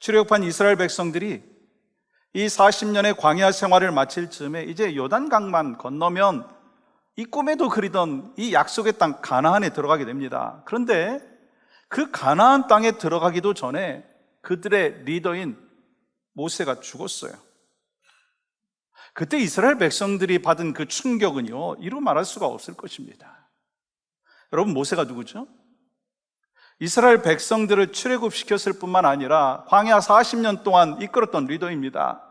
출애굽한 이스라엘 백성들이 이 40년의 광야 생활을 마칠 즈음에 이제 요단강만 건너면 이 꿈에도 그리던 이 약속의 땅 가나안에 들어가게 됩니다. 그런데 그 가나안 땅에 들어가기도 전에 그들의 리더인 모세가 죽었어요. 그때 이스라엘 백성들이 받은 그 충격은요, 이루 말할 수가 없을 것입니다. 여러분, 모세가 누구죠? 이스라엘 백성들을 출애굽시켰을 뿐만 아니라 광야 40년 동안 이끌었던 리더입니다.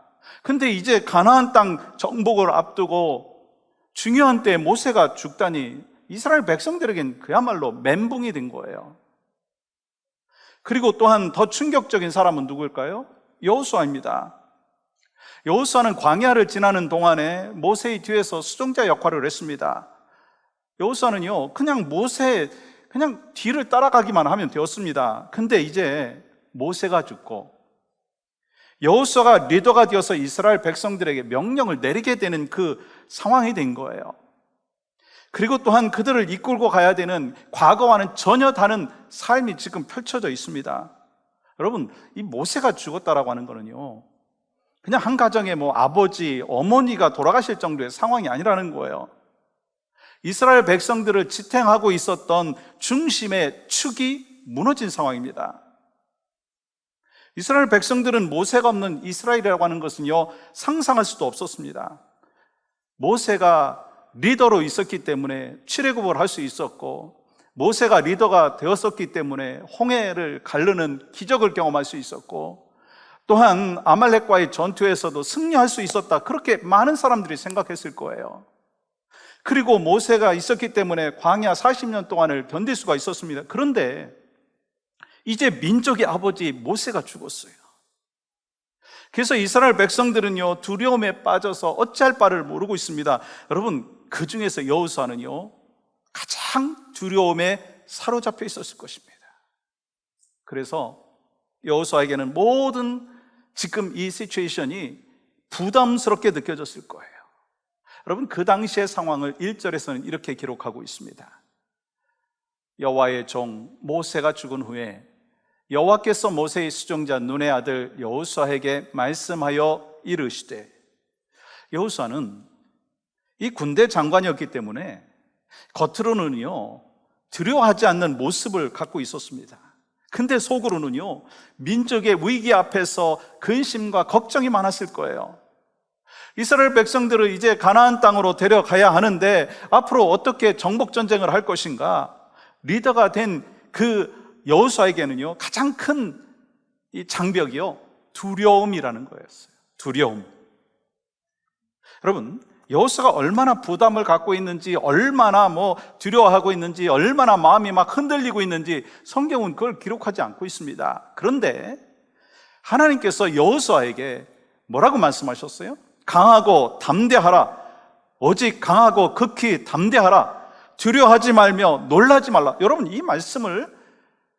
근데 이제 가나안 땅 정복을 앞두고 중요한 때에 모세가 죽다니 이스라엘 백성들에겐 그야말로 멘붕이 된 거예요. 그리고 또한 더 충격적인 사람은 누구일까요? 여호수아입니다. 여호수아는 광야를 지나는 동안에 모세의 뒤에서 수종자 역할을 했습니다. 여호수아는요, 그냥 그냥 뒤를 따라가기만 하면 되었습니다. 근데 이제 모세가 죽고 여호수아가 리더가 되어서 이스라엘 백성들에게 명령을 내리게 되는 그 상황이 된 거예요. 그리고 또한 그들을 이끌고 가야 되는 과거와는 전혀 다른 삶이 지금 펼쳐져 있습니다. 여러분, 이 모세가 죽었다라고 하는 거는요, 그냥 한 가정에 아버지, 어머니가 돌아가실 정도의 상황이 아니라는 거예요. 이스라엘 백성들을 지탱하고 있었던 중심의 축이 무너진 상황입니다. 이스라엘 백성들은 모세가 없는 이스라엘이라고 하는 것은요, 상상할 수도 없었습니다. 모세가 리더로 있었기 때문에 출애굽을 할 수 있었고, 모세가 리더가 되었었기 때문에 홍해를 가르는 기적을 경험할 수 있었고, 또한 아말렉과의 전투에서도 승리할 수 있었다, 그렇게 많은 사람들이 생각했을 거예요. 그리고 모세가 있었기 때문에 광야 40년 동안을 견딜 수가 있었습니다. 그런데 이제 민족의 아버지 모세가 죽었어요. 그래서 이스라엘 백성들은요, 두려움에 빠져서 어찌할 바를 모르고 있습니다. 여러분, 그 중에서 여호수아는요, 가장 두려움에 사로잡혀 있었을 것입니다. 그래서 여호수아에게는 모든 지금 이 시츄에이션이 부담스럽게 느껴졌을 거예요. 여러분, 그 당시의 상황을 1절에서는 이렇게 기록하고 있습니다. 여호와의 종 모세가 죽은 후에 여호와께서 모세의 수종자 눈의 아들 여호수아에게 말씀하여 이르시되, 여호수아는 이 군대 장관이었기 때문에 겉으로는요, 두려워하지 않는 모습을 갖고 있었습니다. 근데 속으로는요, 민족의 위기 앞에서 근심과 걱정이 많았을 거예요. 이스라엘 백성들을 이제 가나안 땅으로 데려가야 하는데 앞으로 어떻게 정복 전쟁을 할 것인가? 리더가 된 그 여호수아에게는요, 가장 큰 이 장벽이요, 두려움이라는 거였어요. 두려움. 여러분, 여호수아가 얼마나 부담을 갖고 있는지, 얼마나 두려워하고 있는지, 얼마나 마음이 막 흔들리고 있는지 성경은 그걸 기록하지 않고 있습니다. 그런데 하나님께서 여호수아에게 뭐라고 말씀하셨어요? 강하고 담대하라. 오직 강하고 극히 담대하라. 두려워하지 말며 놀라지 말라. 여러분, 이 말씀을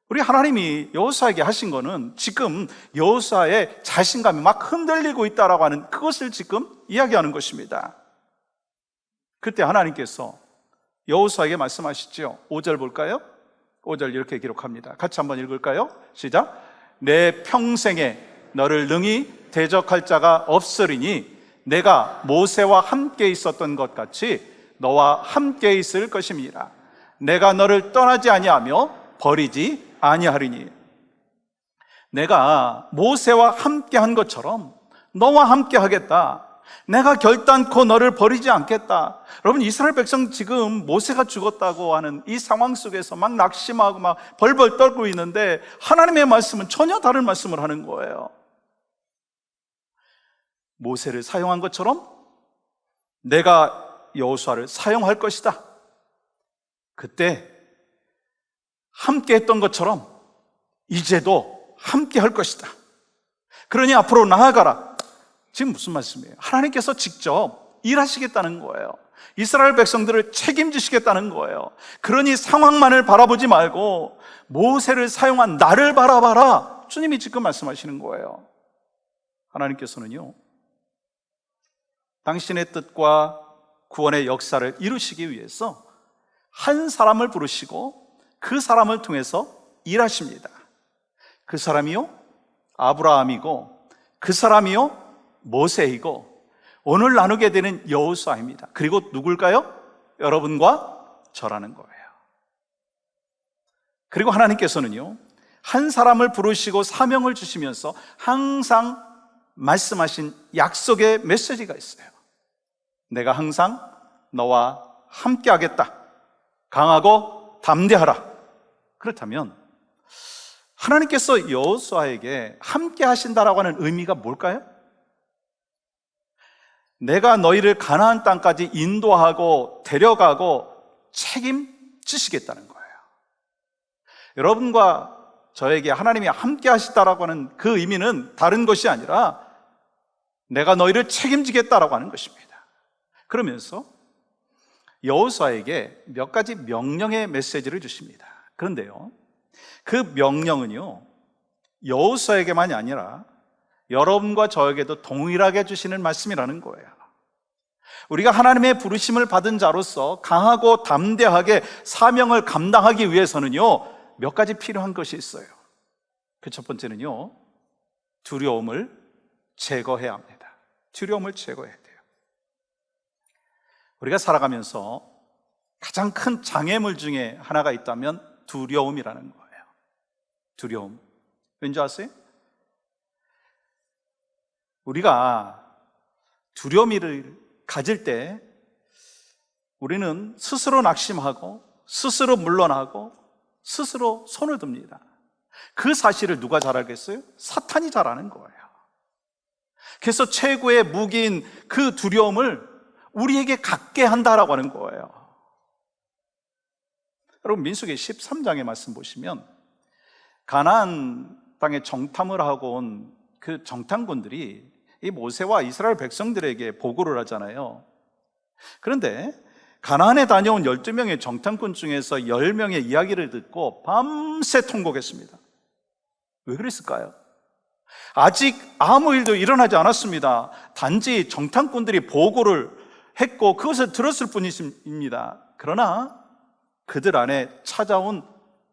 우리 하나님이 여호수아에게 하신 거는 지금 여호수아의 자신감이 막 흔들리고 있다라고 하는 그것을 지금 이야기하는 것입니다. 그때 하나님께서 여호수아에게 말씀하시죠. 5절 볼까요? 5절 이렇게 기록합니다. 같이 한번 읽을까요? 시작. 내 평생에 너를 능히 대적할 자가 없으리니 내가 모세와 함께 있었던 것 같이 너와 함께 있을 것임이라. 내가 너를 떠나지 아니하며 버리지 아니하리니. 내가 모세와 함께 한 것처럼 너와 함께 하겠다. 내가 결단코 너를 버리지 않겠다. 여러분, 이스라엘 백성 지금 모세가 죽었다고 하는 이 상황 속에서 막 낙심하고 막 벌벌 떨고 있는데 하나님의 말씀은 전혀 다른 말씀을 하는 거예요. 모세를 사용한 것처럼 내가 여호수아를 사용할 것이다. 그때 함께 했던 것처럼 이제도 함께 할 것이다. 그러니 앞으로 나아가라. 지금 무슨 말씀이에요? 하나님께서 직접 일하시겠다는 거예요. 이스라엘 백성들을 책임지시겠다는 거예요. 그러니 상황만을 바라보지 말고 모세를 사용한 나를 바라봐라. 주님이 지금 말씀하시는 거예요. 하나님께서는요, 당신의 뜻과 구원의 역사를 이루시기 위해서 한 사람을 부르시고 그 사람을 통해서 일하십니다. 그 사람이요, 아브라함이고 그 사람이요 모세이고 오늘 나누게 되는 여호수아입니다. 그리고 누굴까요? 여러분과 저라는 거예요. 그리고 하나님께서는요 한 사람을 부르시고 사명을 주시면서 항상 말씀하신 약속의 메시지가 있어요. 내가 항상 너와 함께 하겠다. 강하고 담대하라. 그렇다면 하나님께서 여호수아에게 함께 하신다라고 하는 의미가 뭘까요? 내가 너희를 가나안 땅까지 인도하고 데려가고 책임지시겠다는 거예요. 여러분과 저에게 하나님이 함께 하시다라고 하는 그 의미는 다른 것이 아니라 내가 너희를 책임지겠다라고 하는 것입니다. 그러면서 여호수아에게 몇 가지 명령의 메시지를 주십니다. 그런데요, 그 명령은요 여호수아에게만이 아니라 여러분과 저에게도 동일하게 주시는 말씀이라는 거예요. 우리가 하나님의 부르심을 받은 자로서 강하고 담대하게 사명을 감당하기 위해서는요 몇 가지 필요한 것이 있어요. 그 첫 번째는요 두려움을 제거해야 합니다. 두려움을 제거해야 돼요. 우리가 살아가면서 가장 큰 장애물 중에 하나가 있다면 두려움이라는 거예요. 두려움. 왠지 아세요? 우리가 두려움을 가질 때 우리는 스스로 낙심하고 스스로 물러나고 스스로 손을 듭니다. 그 사실을 누가 잘 알겠어요? 사탄이 잘 아는 거예요. 그래서 최고의 무기인 그 두려움을 우리에게 갖게 한다라고 하는 거예요. 여러분 민수기 13장의 말씀 보시면 가나안 땅에 정탐을 하고 온 그 정탐꾼들이 이 모세와 이스라엘 백성들에게 보고를 하잖아요. 그런데 가나안에 다녀온 12명의 정탐꾼 중에서 10명의 이야기를 듣고 밤새 통곡했습니다. 왜 그랬을까요? 아직 아무 일도 일어나지 않았습니다. 단지 정탐꾼들이 보고를 했고 그것을 들었을 뿐입니다. 그러나 그들 안에 찾아온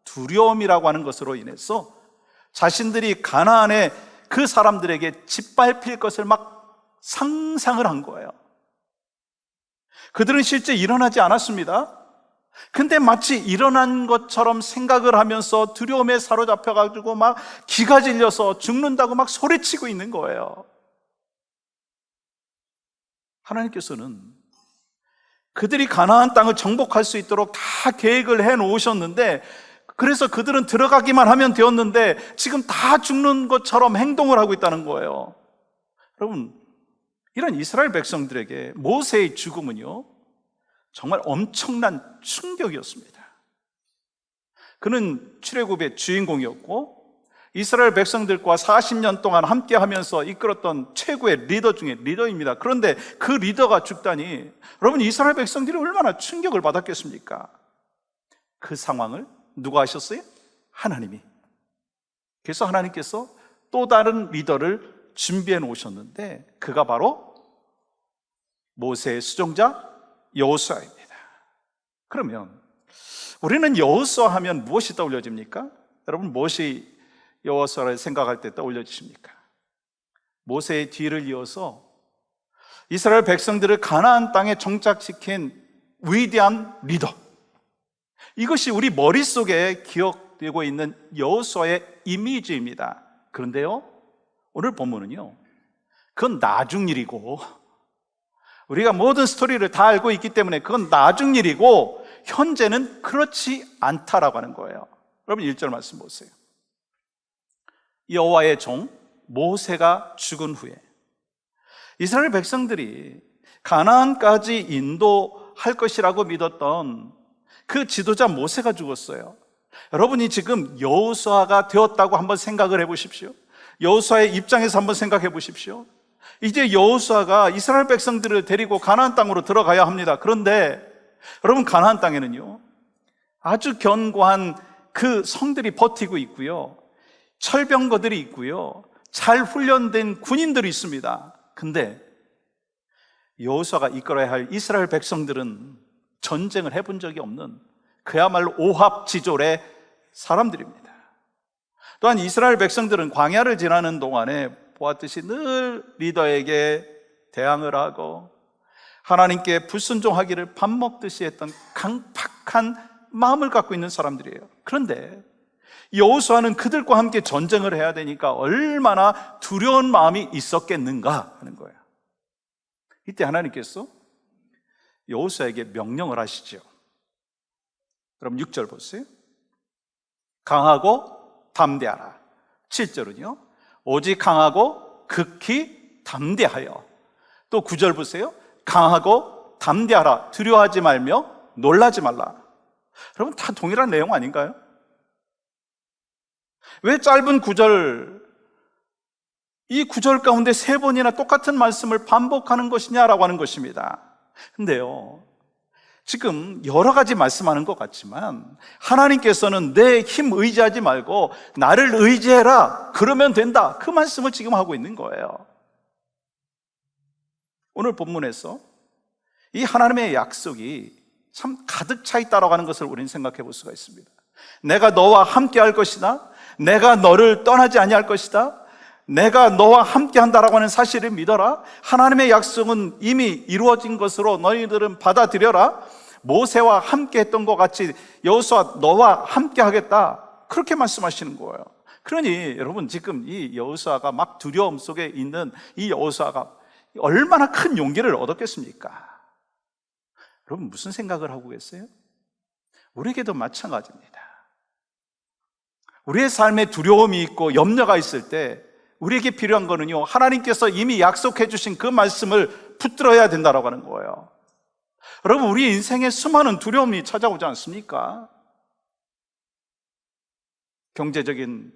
두려움이라고 하는 것으로 인해서 자신들이 가나안에 그 사람들에게 짓밟힐 것을 막 상상을 한 거예요. 그들은 실제 일어나지 않았습니다. 근데 마치 일어난 것처럼 생각을 하면서 두려움에 사로잡혀가지고 막 기가 질려서 죽는다고 막 소리치고 있는 거예요. 하나님께서는 그들이 가나안 땅을 정복할 수 있도록 다 계획을 해 놓으셨는데 그래서 그들은 들어가기만 하면 되었는데 지금 다 죽는 것처럼 행동을 하고 있다는 거예요. 여러분, 이런 이스라엘 백성들에게 모세의 죽음은요 정말 엄청난 충격이었습니다. 그는 출애굽의 주인공이었고 이스라엘 백성들과 40년 동안 함께 하면서 이끌었던 최고의 리더 중에 리더입니다. 그런데 그 리더가 죽다니 여러분 이스라엘 백성들이 얼마나 충격을 받았겠습니까? 그 상황을 누가 하셨어요? 하나님이. 그래서 하나님께서 또 다른 리더를 준비해 놓으셨는데 그가 바로 모세의 수종자 여호수아입니다. 그러면 우리는 여호수아 하면 무엇이 떠올려집니까? 여러분 무엇이 여호수아를 생각할 때 떠올려지십니까? 모세의 뒤를 이어서 이스라엘 백성들을 가나안 땅에 정착시킨 위대한 리더, 이것이 우리 머릿속에 기억되고 있는 여호수아의 이미지입니다. 그런데요 오늘 본문은요 그건 나중 일이고 우리가 모든 스토리를 다 알고 있기 때문에 그건 나중 일이고 현재는 그렇지 않다라고 하는 거예요. 여러분 1절 말씀 보세요. 여호와의 종 모세가 죽은 후에 이스라엘 백성들이 가나안까지 인도할 것이라고 믿었던 그 지도자 모세가 죽었어요. 여러분이 지금 여호수아가 되었다고 한번 생각을 해보십시오. 여호수아의 입장에서 한번 생각해 보십시오. 이제 여호수아가 이스라엘 백성들을 데리고 가나안 땅으로 들어가야 합니다. 그런데 여러분 가나안 땅에는요 아주 견고한 그 성들이 버티고 있고요 철병거들이 있고요 잘 훈련된 군인들이 있습니다. 근데 여호수아가 이끌어야 할 이스라엘 백성들은 전쟁을 해본 적이 없는 그야말로 오합지졸의 사람들입니다. 또한 이스라엘 백성들은 광야를 지나는 동안에 보았듯이 늘 리더에게 대항을 하고 하나님께 불순종하기를 밥 먹듯이 했던 강팍한 마음을 갖고 있는 사람들이에요. 그런데 여호수아는 그들과 함께 전쟁을 해야 되니까 얼마나 두려운 마음이 있었겠는가 하는 거예요. 이때 하나님께서 여호수아에게 명령을 하시죠. 그럼 6절 보세요. 강하고 담대하라. 7절은요, 오직 강하고 극히 담대하여. 또 9절 보세요. 강하고 담대하라. 두려워하지 말며 놀라지 말라. 여러분, 다 동일한 내용 아닌가요? 왜 짧은 9절, 이 9절 가운데 3번이나 똑같은 말씀을 반복하는 것이냐라고 하는 것입니다. 근데요, 지금 여러 가지 말씀하는 것 같지만 하나님께서는 내 힘 의지하지 말고 나를 의지해라, 그러면 된다, 그 말씀을 지금 하고 있는 거예요. 오늘 본문에서 이 하나님의 약속이 참 가득 차 있다라고 하는 것을 우리는 생각해 볼 수가 있습니다. 내가 너와 함께 할 것이다, 내가 너를 떠나지 아니할 것이다, 내가 너와 함께 한다라고 하는 사실을 믿어라. 하나님의 약속은 이미 이루어진 것으로 너희들은 받아들여라. 모세와 함께 했던 것 같이 여호수아 너와 함께 하겠다, 그렇게 말씀하시는 거예요. 그러니 여러분, 지금 이 여호수아가 막 두려움 속에 있는 이 여호수아가 얼마나 큰 용기를 얻었겠습니까? 여러분, 무슨 생각을 하고 계세요? 우리에게도 마찬가지입니다. 우리의 삶에 두려움이 있고 염려가 있을 때 우리에게 필요한 거는요, 하나님께서 이미 약속해 주신 그 말씀을 붙들어야 된다고 하는 거예요. 여러분, 우리 인생에 수많은 두려움이 찾아오지 않습니까? 경제적인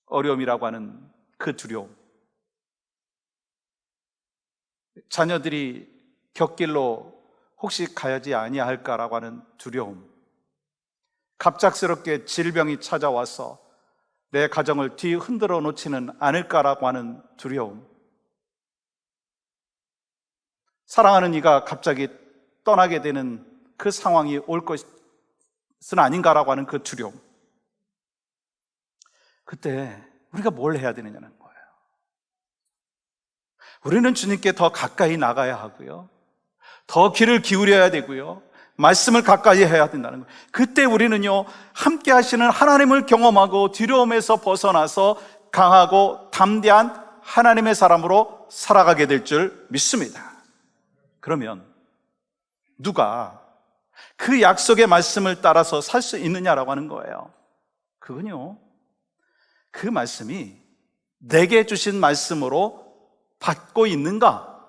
어려움이라고 하는 그 두려움, 자녀들이 곁길로 혹시 가야지 아니할까라고 하는 두려움, 갑작스럽게 질병이 찾아와서 내 가정을 뒤흔들어 놓지는 않을까라고 하는 두려움, 사랑하는 이가 갑자기 떠나게 되는 그 상황이 올 것은 아닌가라고 하는 그 두려움. 그때 우리가 뭘 해야 되느냐는 거예요. 우리는 주님께 더 가까이 나가야 하고요, 더 귀를 기울여야 되고요, 말씀을 가까이 해야 된다는 거예요. 그때 우리는요, 함께 하시는 하나님을 경험하고 두려움에서 벗어나서 강하고 담대한 하나님의 사람으로 살아가게 될 줄 믿습니다. 그러면 누가 그 약속의 말씀을 따라서 살 수 있느냐라고 하는 거예요. 그건요, 그 말씀이 내게 주신 말씀으로 받고 있는가,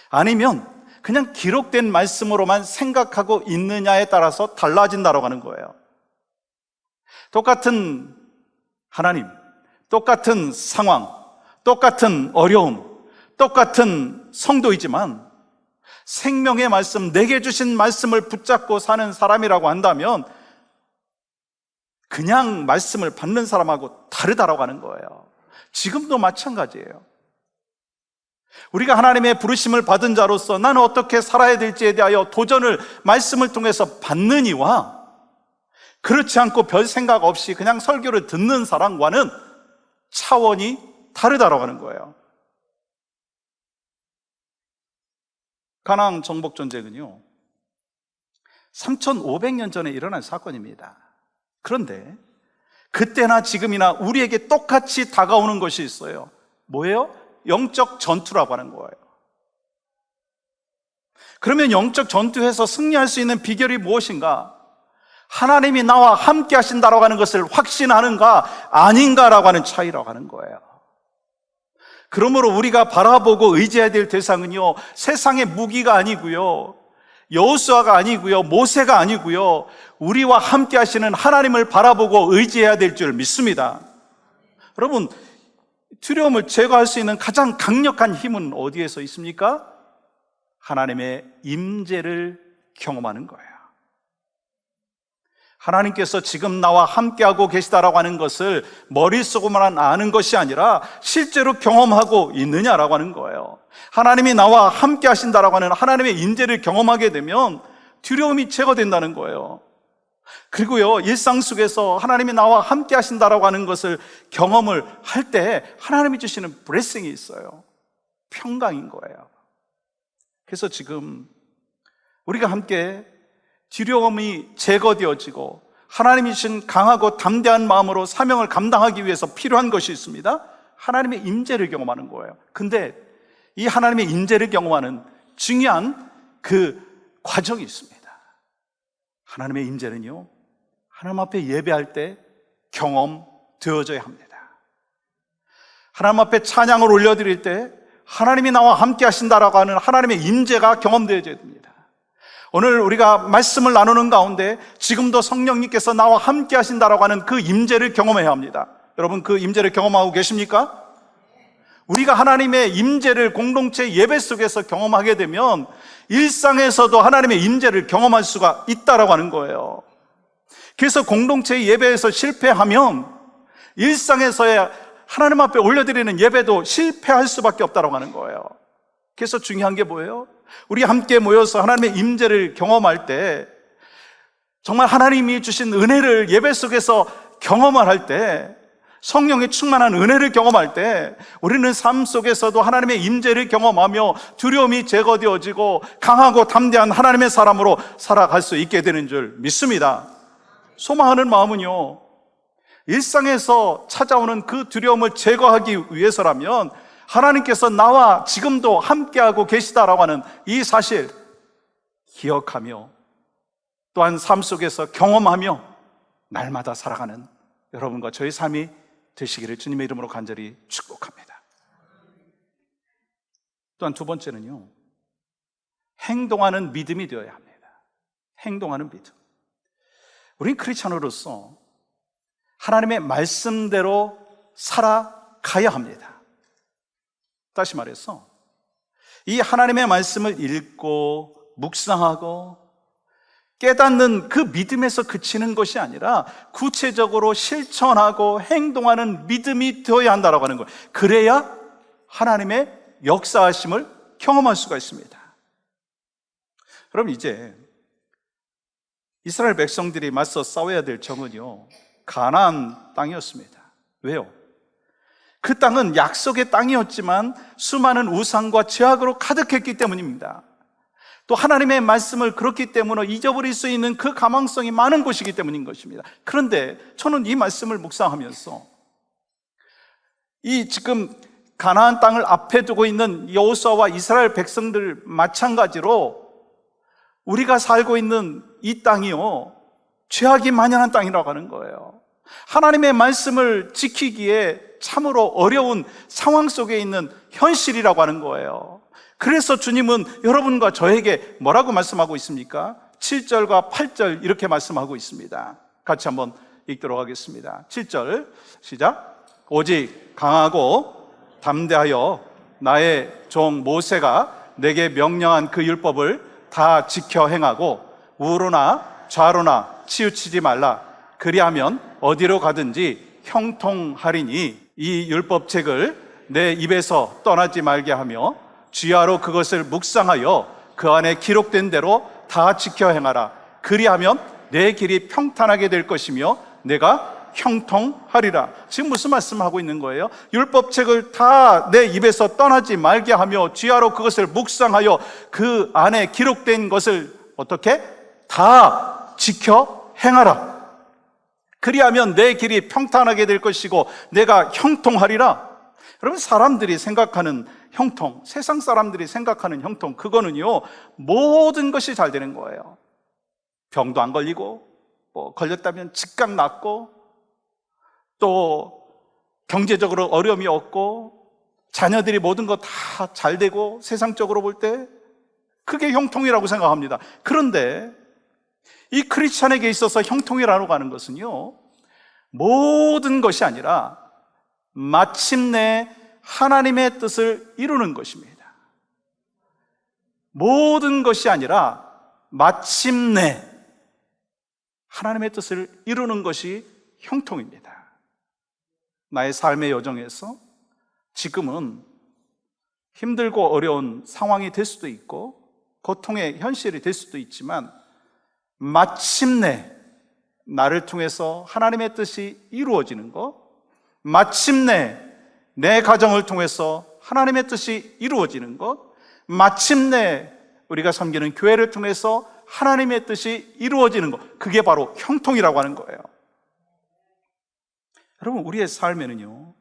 아니면 그냥 기록된 말씀으로만 생각하고 있느냐에 따라서 달라진다고 하는 거예요. 똑같은 하나님, 똑같은 상황, 똑같은 어려움, 똑같은 성도이지만 생명의 말씀, 내게 주신 말씀을 붙잡고 사는 사람이라고 한다면 그냥 말씀을 받는 사람하고 다르다라고 하는 거예요. 지금도 마찬가지예요. 우리가 하나님의 부르심을 받은 자로서 나는 어떻게 살아야 될지에 대하여 도전을 말씀을 통해서 받느니와, 그렇지 않고 별 생각 없이 그냥 설교를 듣는 사람과는 차원이 다르다라고 하는 거예요. 가나안 정복 전쟁은요, 3,500년 전에 일어난 사건입니다. 그런데 그때나 지금이나 우리에게 똑같이 다가오는 것이 있어요. 뭐예요? 영적 전투라고 하는 거예요. 그러면 영적 전투에서 승리할 수 있는 비결이 무엇인가? 하나님이 나와 함께 하신다라고 하는 것을 확신하는가 아닌가라고 하는 차이라고 하는 거예요. 그러므로 우리가 바라보고 의지해야 될 대상은요, 세상의 무기가 아니고요, 여호수아가 아니고요, 모세가 아니고요, 우리와 함께 하시는 하나님을 바라보고 의지해야 될 줄 믿습니다. 여러분, 두려움을 제거할 수 있는 가장 강력한 힘은 어디에서 있습니까? 하나님의 임재를 경험하는 거예요. 하나님께서 지금 나와 함께하고 계시다라고 하는 것을 머릿속으로만 아는 것이 아니라 실제로 경험하고 있느냐라고 하는 거예요. 하나님이 나와 함께 하신다라고 하는 하나님의 임재를 경험하게 되면 두려움이 제거된다는 거예요. 그리고요, 일상 속에서 하나님이 나와 함께 하신다라고 하는 것을 경험을 할 때 하나님이 주시는 블레싱이 있어요. 평강인 거예요. 그래서 지금 우리가 함께 두려움이 제거되어지고 하나님이 주신 강하고 담대한 마음으로 사명을 감당하기 위해서 필요한 것이 있습니다. 하나님의 임재를 경험하는 거예요. 근데 이 하나님의 임재를 경험하는 중요한 그 과정이 있습니다. 하나님의 임재는요, 하나님 앞에 예배할 때 경험되어져야 합니다. 하나님 앞에 찬양을 올려드릴 때 하나님이 나와 함께 하신다라고 하는 하나님의 임재가 경험되어져야 됩니다. 오늘 우리가 말씀을 나누는 가운데 지금도 성령님께서 나와 함께 하신다라고 하는 그 임재를 경험해야 합니다. 여러분, 그 임재를 경험하고 계십니까? 우리가 하나님의 임재를 공동체 예배 속에서 경험하게 되면 일상에서도 하나님의 임재를 경험할 수가 있다라고 하는 거예요. 그래서 공동체 예배에서 실패하면 일상에서의 하나님 앞에 올려드리는 예배도 실패할 수밖에 없다라고 하는 거예요. 그래서 중요한 게 뭐예요? 우리 함께 모여서 하나님의 임재를 경험할 때, 정말 하나님이 주신 은혜를 예배 속에서 경험을 할 때, 성령의 충만한 은혜를 경험할 때 우리는 삶 속에서도 하나님의 임재를 경험하며 두려움이 제거되어지고 강하고 담대한 하나님의 사람으로 살아갈 수 있게 되는 줄 믿습니다. 소망하는 마음은요, 일상에서 찾아오는 그 두려움을 제거하기 위해서라면 하나님께서 나와 지금도 함께하고 계시다라고 하는 이 사실 기억하며 또한 삶 속에서 경험하며 날마다 살아가는 여러분과 저의 삶이 되시기를 주님의 이름으로 간절히 축복합니다. 또한 두 번째는요, 행동하는 믿음이 되어야 합니다. 행동하는 믿음. 우린 크리스찬으로서 하나님의 말씀대로 살아가야 합니다. 다시 말해서 이 하나님의 말씀을 읽고 묵상하고 깨닫는 그 믿음에서 그치는 것이 아니라 구체적으로 실천하고 행동하는 믿음이 되어야 한다고 하는 거예요. 그래야 하나님의 역사하심을 경험할 수가 있습니다. 그럼 이제 이스라엘 백성들이 맞서 싸워야 될 적은요, 가나안 땅이었습니다. 왜요? 그 땅은 약속의 땅이었지만 수많은 우상과 죄악으로 가득했기 때문입니다. 또 하나님의 말씀을 그렇기 때문에 잊어버릴 수 있는 그 가망성이 많은 곳이기 때문인 것입니다. 그런데 저는 이 말씀을 묵상하면서 이 지금 가나안 땅을 앞에 두고 있는 여호수아와 이스라엘 백성들 마찬가지로 우리가 살고 있는 이 땅이요, 죄악이 만연한 땅이라고 하는 거예요. 하나님의 말씀을 지키기에 참으로 어려운 상황 속에 있는 현실이라고 하는 거예요. 그래서 주님은 여러분과 저에게 뭐라고 말씀하고 있습니까? 7절과 8절 이렇게 말씀하고 있습니다. 같이 한번 읽도록 하겠습니다. 7절 시작. 오직 강하고 담대하여 나의 종 모세가 내게 명령한 그 율법을 다 지켜 행하고 우로나 좌로나 치우치지 말라. 그리하면 어디로 가든지 형통하리니 이 율법책을 내 입에서 떠나지 말게 하며 주야로 그것을 묵상하여 그 안에 기록된 대로 다 지켜 행하라. 그리하면 내 길이 평탄하게 될 것이며 내가 형통하리라. 지금 무슨 말씀을 하고 있는 거예요? 율법책을 다 내 입에서 떠나지 말게 하며 주야로 그것을 묵상하여 그 안에 기록된 것을 어떻게? 다 지켜 행하라. 그리하면 내 길이 평탄하게 될 것이고 내가 형통하리라. 여러분, 사람들이 생각하는 형통, 세상 사람들이 생각하는 형통, 그거는요, 모든 것이 잘 되는 거예요. 병도 안 걸리고, 걸렸다면 즉각 낫고, 또 경제적으로 어려움이 없고, 자녀들이 모든 거 다 잘 되고, 세상적으로 볼 때 그게 형통이라고 생각합니다. 그런데 이 크리스찬에게 있어서 형통이라고 하는 것은요, 모든 것이 아니라 마침내 하나님의 뜻을 이루는 것입니다. 모든 것이 아니라 마침내 하나님의 뜻을 이루는 것이 형통입니다. 나의 삶의 여정에서 지금은 힘들고 어려운 상황이 될 수도 있고 고통의 현실이 될 수도 있지만 마침내 나를 통해서 하나님의 뜻이 이루어지는 것, 마침내 내 가정을 통해서 하나님의 뜻이 이루어지는 것, 마침내 우리가 섬기는 교회를 통해서 하나님의 뜻이 이루어지는 것, 그게 바로 형통이라고 하는 거예요. 여러분, 우리의 삶에는요,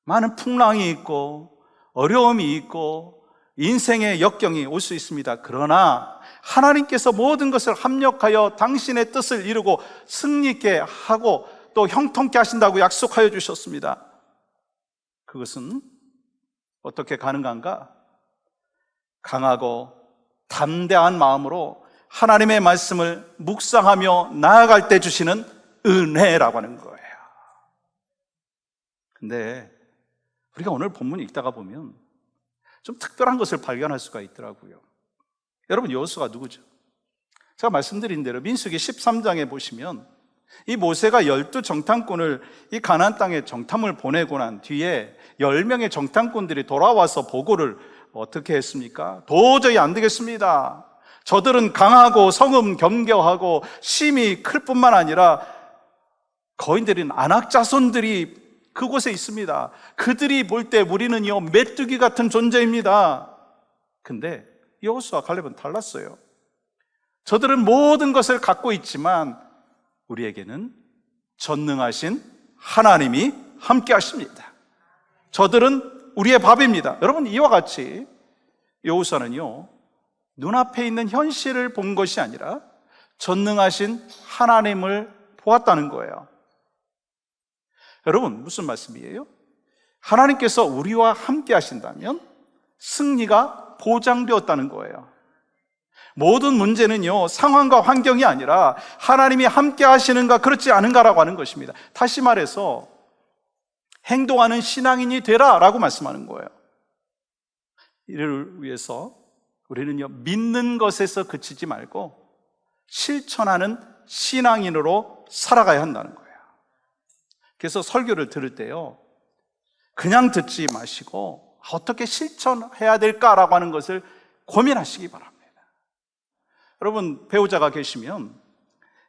많은 풍랑이 있고 어려움이 있고 인생의 역경이 올 수 있습니다. 그러나 하나님께서 모든 것을 합력하여 당신의 뜻을 이루고 승리있게 하고 또 형통케 하신다고 약속하여 주셨습니다. 그것은 어떻게 가능한가? 강하고 담대한 마음으로 하나님의 말씀을 묵상하며 나아갈 때 주시는 은혜라고 하는 거예요. 근데 우리가 오늘 본문 읽다가 보면 좀 특별한 것을 발견할 수가 있더라고요. 여러분, 여호수아가 누구죠? 제가 말씀드린 대로 민수기 13장에 보시면 이 모세가 12정탐꾼을 이 가나안 땅에 정탐을 보내고 난 뒤에 10명의 정탐꾼들이 돌아와서 보고를 어떻게 했습니까? 도저히 안 되겠습니다. 저들은 강하고 성음 겸교하고 심이 클 뿐만 아니라 거인들인 아낙 자손들이 그곳에 있습니다. 그들이 볼 때 우리는요, 메뚜기 같은 존재입니다. 근데 여호수아 갈렙은 달랐어요. 저들은 모든 것을 갖고 있지만 우리에게는 전능하신 하나님이 함께 하십니다. 저들은 우리의 밥입니다. 여러분, 이와 같이 여호수아는요, 눈앞에 있는 현실을 본 것이 아니라 전능하신 하나님을 보았다는 거예요. 여러분, 무슨 말씀이에요? 하나님께서 우리와 함께 하신다면 승리가 보장되었다는 거예요. 모든 문제는요, 상황과 환경이 아니라 하나님이 함께 하시는가 그렇지 않은가라고 하는 것입니다. 다시 말해서 행동하는 신앙인이 되라 라고 말씀하는 거예요. 이를 위해서 우리는요, 믿는 것에서 그치지 말고 실천하는 신앙인으로 살아가야 한다는 거예요. 그래서 설교를 들을 때요, 그냥 듣지 마시고 어떻게 실천해야 될까라고 하는 것을 고민하시기 바랍니다. 여러분, 배우자가 계시면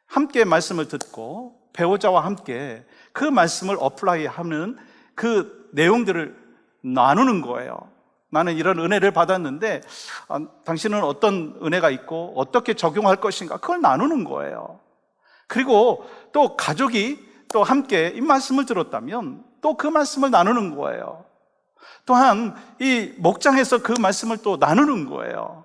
함께 말씀을 듣고 배우자와 함께 그 말씀을 어플라이하는 그 내용들을 나누는 거예요. 나는 이런 은혜를 받았는데 당신은 어떤 은혜가 있고 어떻게 적용할 것인가, 그걸 나누는 거예요. 그리고 또 가족이 또 함께 이 말씀을 들었다면 또 그 말씀을 나누는 거예요. 또한 이 목장에서 그 말씀을 또 나누는 거예요.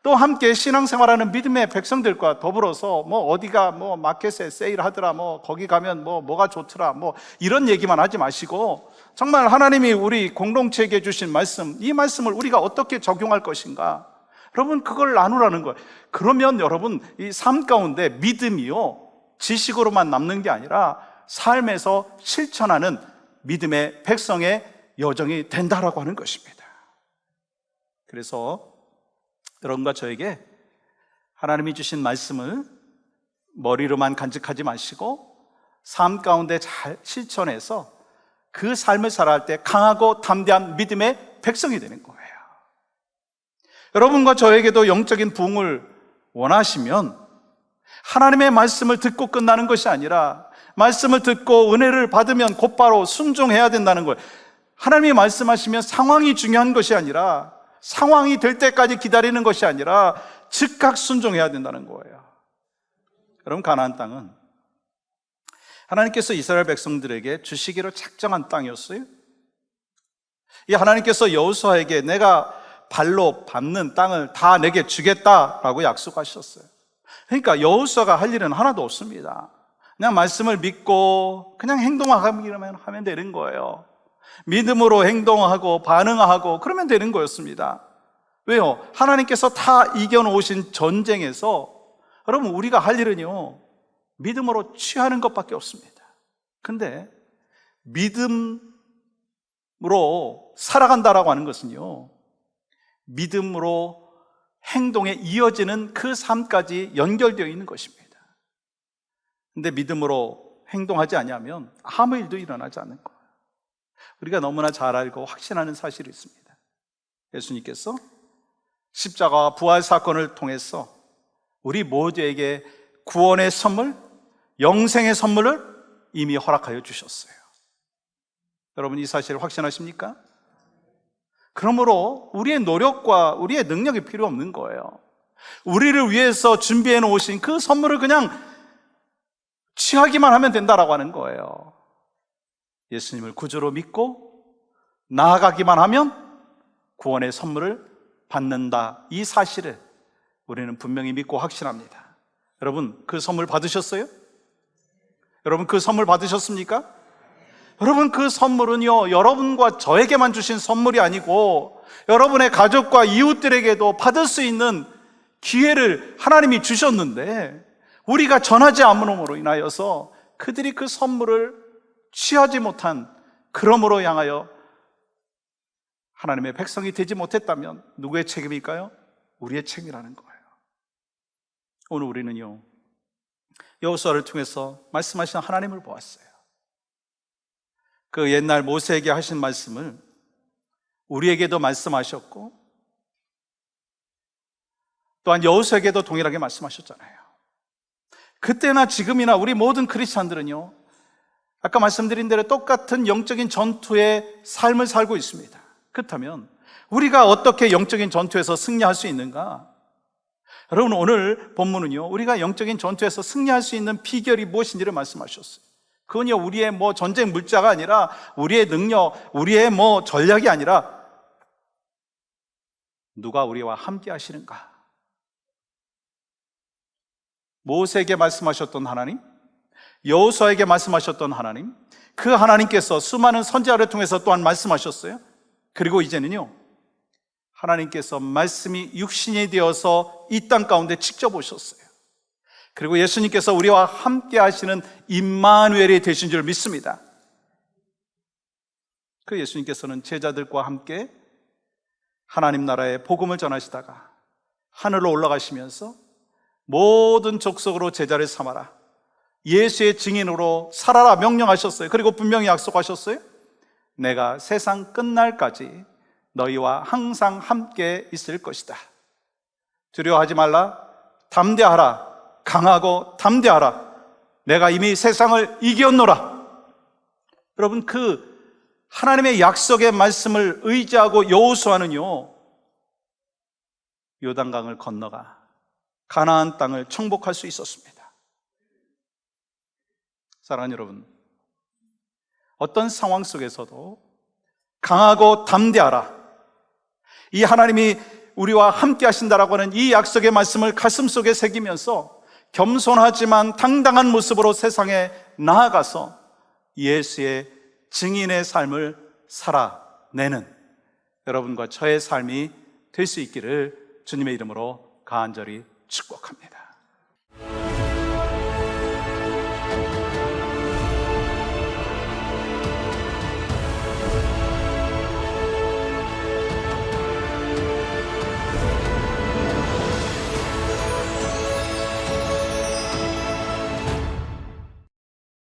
또 함께 신앙생활하는 믿음의 백성들과 더불어서 어디가 마켓에 세일하더라, 거기 가면 뭐가 좋더라, 이런 얘기만 하지 마시고 정말 하나님이 우리 공동체에게 주신 말씀, 이 말씀을 우리가 어떻게 적용할 것인가, 여러분, 그걸 나누라는 거예요. 그러면 여러분, 이 삶 가운데 믿음이요, 지식으로만 남는 게 아니라 삶에서 실천하는 믿음의 백성의 여정이 된다라고 하는 것입니다. 그래서 여러분과 저에게 하나님이 주신 말씀을 머리로만 간직하지 마시고 삶 가운데 잘 실천해서 그 삶을 살아갈 때 강하고 담대한 믿음의 백성이 되는 거예요. 여러분과 저에게도 영적인 부흥을 원하시면 하나님의 말씀을 듣고 끝나는 것이 아니라 말씀을 듣고 은혜를 받으면 곧바로 순종해야 된다는 거예요. 하나님이 말씀하시면 상황이 중요한 것이 아니라, 상황이 될 때까지 기다리는 것이 아니라 즉각 순종해야 된다는 거예요. 여러분, 가나안 땅은 하나님께서 이스라엘 백성들에게 주시기로 작정한 땅이었어요. 이 하나님께서 여호수아에게 내가 발로 밟는 땅을 다 내게 주겠다라고 약속하셨어요. 그러니까 여호수아가 할 일은 하나도 없습니다. 그냥 말씀을 믿고 그냥 행동하기만 하면 되는 거예요. 믿음으로 행동하고 반응하고 그러면 되는 거였습니다. 왜요? 하나님께서 다 이겨놓으신 전쟁에서 여러분, 우리가 할 일은요, 믿음으로 취하는 것밖에 없습니다. 근데 믿음으로 살아간다라고 하는 것은요, 믿음으로 행동에 이어지는 그 삶까지 연결되어 있는 것입니다. 근데 믿음으로 행동하지 않으면 아무 일도 일어나지 않는 거예요. 우리가 너무나 잘 알고 확신하는 사실이 있습니다. 예수님께서 십자가와 부활 사건을 통해서 우리 모두에게 구원의 선물, 영생의 선물을 이미 허락하여 주셨어요. 여러분, 이 사실을 확신하십니까? 그러므로 우리의 노력과 우리의 능력이 필요 없는 거예요. 우리를 위해서 준비해 놓으신 그 선물을 그냥 취하기만 하면 된다라고 하는 거예요. 예수님을 구주로 믿고 나아가기만 하면 구원의 선물을 받는다. 이 사실을 우리는 분명히 믿고 확신합니다. 여러분, 그 선물 받으셨어요? 여러분, 그 선물 받으셨습니까? 여러분, 그 선물은요, 여러분과 저에게만 주신 선물이 아니고 여러분의 가족과 이웃들에게도 받을 수 있는 기회를 하나님이 주셨는데, 우리가 전하지 않음으로 인하여서 그들이 그 선물을 취하지 못한, 그러므로 향하여 하나님의 백성이 되지 못했다면 누구의 책임일까요? 우리의 책임이라는 거예요. 오늘 우리는요, 여호수아를 통해서 말씀하신 하나님을 보았어요. 그 옛날 모세에게 하신 말씀을 우리에게도 말씀하셨고, 또한 여호수아에게도 동일하게 말씀하셨잖아요. 그때나 지금이나 우리 모든 크리스찬들은요, 아까 말씀드린 대로 똑같은 영적인 전투의 삶을 살고 있습니다. 그렇다면 우리가 어떻게 영적인 전투에서 승리할 수 있는가? 여러분, 오늘 본문은요, 우리가 영적인 전투에서 승리할 수 있는 비결이 무엇인지를 말씀하셨어요. 그건요, 우리의 전쟁 물자가 아니라, 우리의 능력, 우리의 전략이 아니라, 누가 우리와 함께 하시는가? 모세에게 말씀하셨던 하나님, 여호수아에게 말씀하셨던 하나님, 그 하나님께서 수많은 선지자를 통해서 또한 말씀하셨어요. 그리고 이제는요, 하나님께서 말씀이 육신이 되어서 이 땅 가운데 직접 오셨어요. 그리고 예수님께서 우리와 함께 하시는 임마누엘이 되신 줄 믿습니다. 그 예수님께서는 제자들과 함께 하나님 나라의 복음을 전하시다가 하늘로 올라가시면서 모든 족속으로 제자를 삼아라, 예수의 증인으로 살아라 명령하셨어요. 그리고 분명히 약속하셨어요. 내가 세상 끝날까지 너희와 항상 함께 있을 것이다. 두려워하지 말라, 담대하라, 강하고 담대하라, 내가 이미 세상을 이겼노라. 여러분, 그 하나님의 약속의 말씀을 의지하고 여호수아는요, 요단강을 건너가 가나안 땅을 정복할 수 있었습니다. 사랑하는 여러분, 어떤 상황 속에서도 강하고 담대하라, 이 하나님이 우리와 함께 하신다라고 하는 이 약속의 말씀을 가슴속에 새기면서 겸손하지만 당당한 모습으로 세상에 나아가서 예수의 증인의 삶을 살아내는 여러분과 저의 삶이 될 수 있기를 주님의 이름으로 간절히 축복합니다.